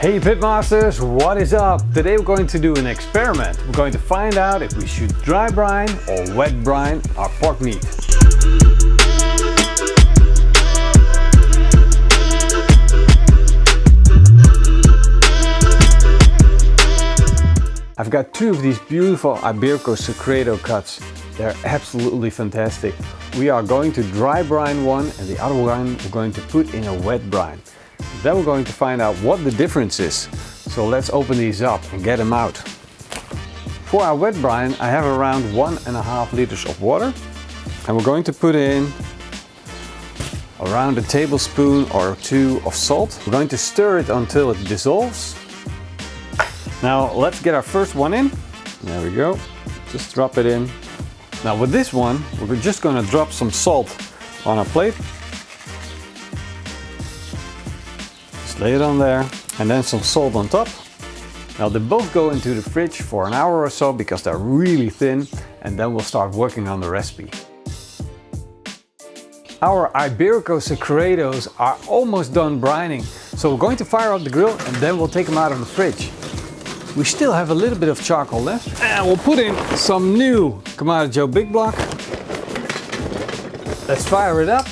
Hey Pitmasters, what is up? Today we're going to do an experiment. We're going to find out if we should dry brine or wet brine our pork meat. I've got two of these beautiful Iberico Secreto cuts. They're absolutely fantastic. We are going to dry brine one and the other one we're going to put in a wet brine. Then we're going to find out what the difference is. So let's open these up and get them out. For our wet brine I have around 1.5 liters of water and we're going to put in around a tablespoon or two of salt. We're going to stir it until it dissolves. Now let's get our first one in. There we go. Just drop it in. Now with this one we're just going to drop some salt on our plate. Lay it on there and then some salt on top. Now they both go into the fridge for an hour or so because they're really thin, and then we'll start working on the recipe. Our Iberico Secretos are almost done brining, so we're going to fire up the grill and then we'll take them out of the fridge. We still have a little bit of charcoal left and we'll put in some new Kamado Joe Big Block. Let's fire it up.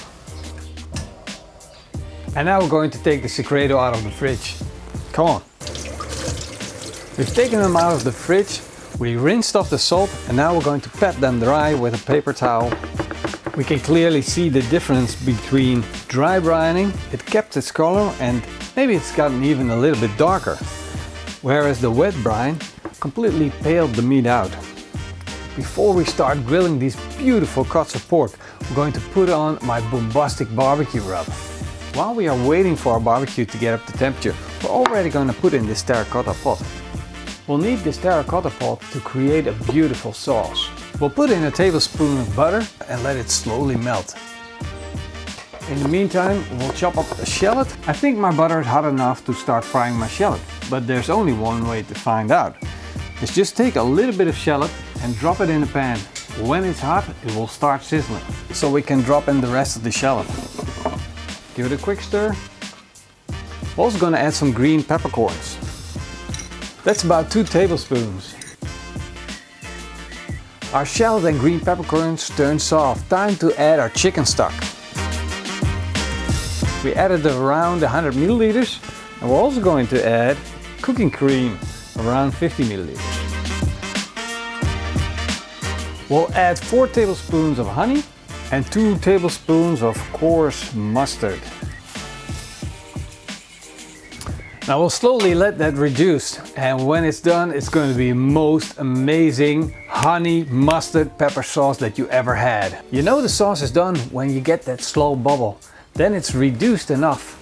And now we're going to take the Secreto out of the fridge. Come on. We've taken them out of the fridge, we rinsed off the salt, and now we're going to pat them dry with a paper towel. We can clearly see the difference between dry brining. It kept its color and maybe it's gotten even a little bit darker. Whereas the wet brine completely paled the meat out. Before we start grilling these beautiful cuts of pork, we're going to put on my bombastic barbecue rub. While we are waiting for our barbecue to get up to temperature, we're already going to put in this terracotta pot. We'll need this terracotta pot to create a beautiful sauce. We'll put in a tablespoon of butter and let it slowly melt. In the meantime, we'll chop up a shallot. I think my butter is hot enough to start frying my shallot, but there's only one way to find out. It's just take a little bit of shallot and drop it in the pan. When it's hot, it will start sizzling. So we can drop in the rest of the shallot. Give it a quick stir. We're also going to add some green peppercorns. That's about 2 tablespoons. Our shallot and green peppercorns turn soft. Time to add our chicken stock. We added around 100 milliliters and we're also going to add cooking cream, around 50 milliliters. We'll add 4 tablespoons of honey and 2 tablespoons of coarse mustard. Now we'll slowly let that reduce, and when it's done it's going to be the most amazing honey mustard pepper sauce that you ever had. You know the sauce is done when you get that slow bubble. Then it's reduced enough.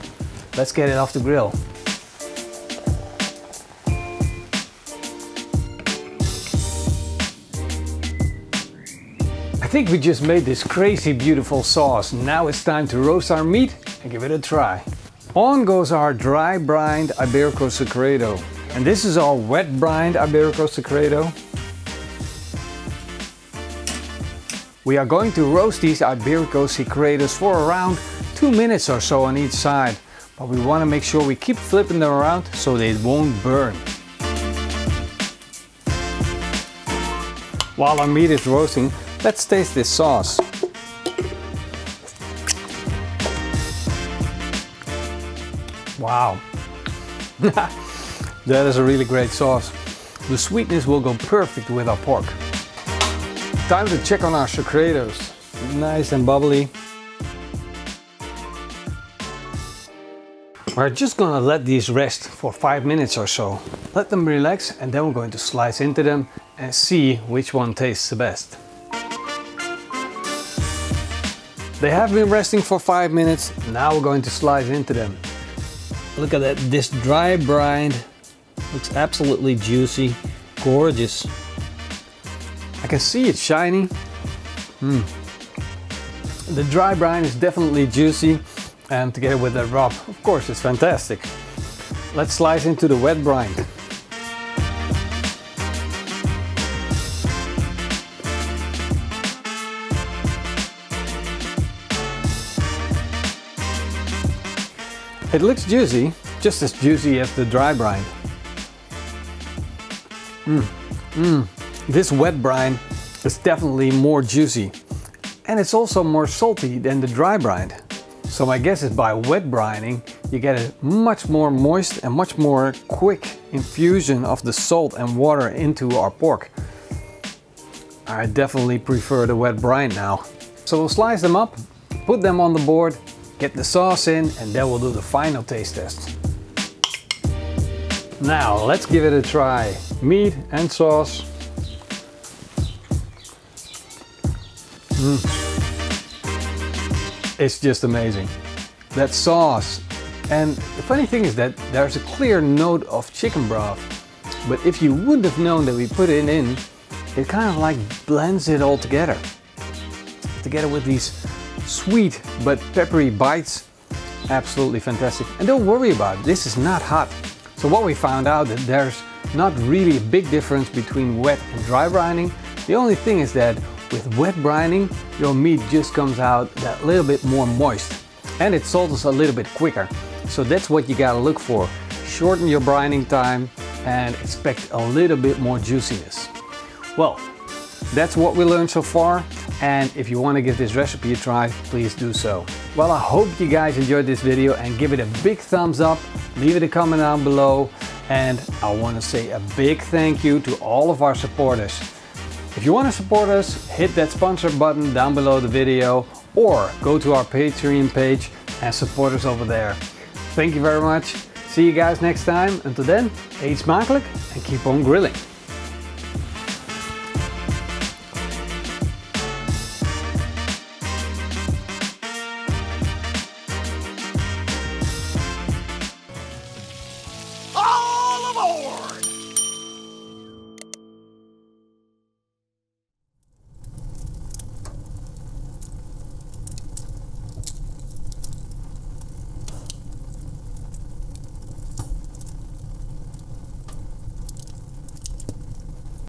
Let's get it off the grill. I think we just made this crazy beautiful sauce. Now it's time to roast our meat and give it a try. On goes our dry brined Iberico Secreto. And this is our wet brined Iberico Secreto. We are going to roast these Iberico Secretos for around 2 minutes or so on each side. But we want to make sure we keep flipping them around so they won't burn. While our meat is roasting, let's taste this sauce. Wow, that is a really great sauce. The sweetness will go perfect with our pork. Time to check on our Secretos. Nice and bubbly. We're just gonna let these rest for 5 minutes or so. Let them relax and then we're going to slice into them and see which one tastes the best. They have been resting for 5 minutes. Now we're going to slice into them. Look at that, this dry brine looks absolutely juicy, gorgeous. I can see it's shiny. The dry brine is definitely juicy, and together with that rub, of course, it's fantastic. Let's slice into the wet brine. It looks juicy, just as juicy as the dry brine. This wet brine is definitely more juicy, and it's also more salty than the dry brine. So my guess is by wet brining you get a much more moist and much more quick infusion of the salt and water into our pork. I definitely prefer the wet brine now. So we'll slice them up, put them on the board, get the sauce in, and then we'll do the final taste test. Now let's give it a try. Meat and sauce. It's just amazing. That sauce. And the funny thing is that there's a clear note of chicken broth. But if you wouldn't have known that we put it in, it kind of like blends it all together. Together with these sweet but peppery bites. Absolutely fantastic. And don't worry about it, this is not hot. So what we found out that there's not really a big difference between wet and dry brining. The only thing is that with wet brining, your meat just comes out that little bit more moist. And it salts a little bit quicker. So that's what you gotta look for. Shorten your brining time and expect a little bit more juiciness. Well, that's what we learned so far. And if you want to give this recipe a try, please do so. Well, I hope you guys enjoyed this video and give it a big thumbs up. Leave it a comment down below. And I want to say a big thank you to all of our supporters. If you want to support us, hit that sponsor button down below the video or go to our Patreon page and support us over there. Thank you very much. See you guys next time. Until then, eet smakelijk and keep on grilling.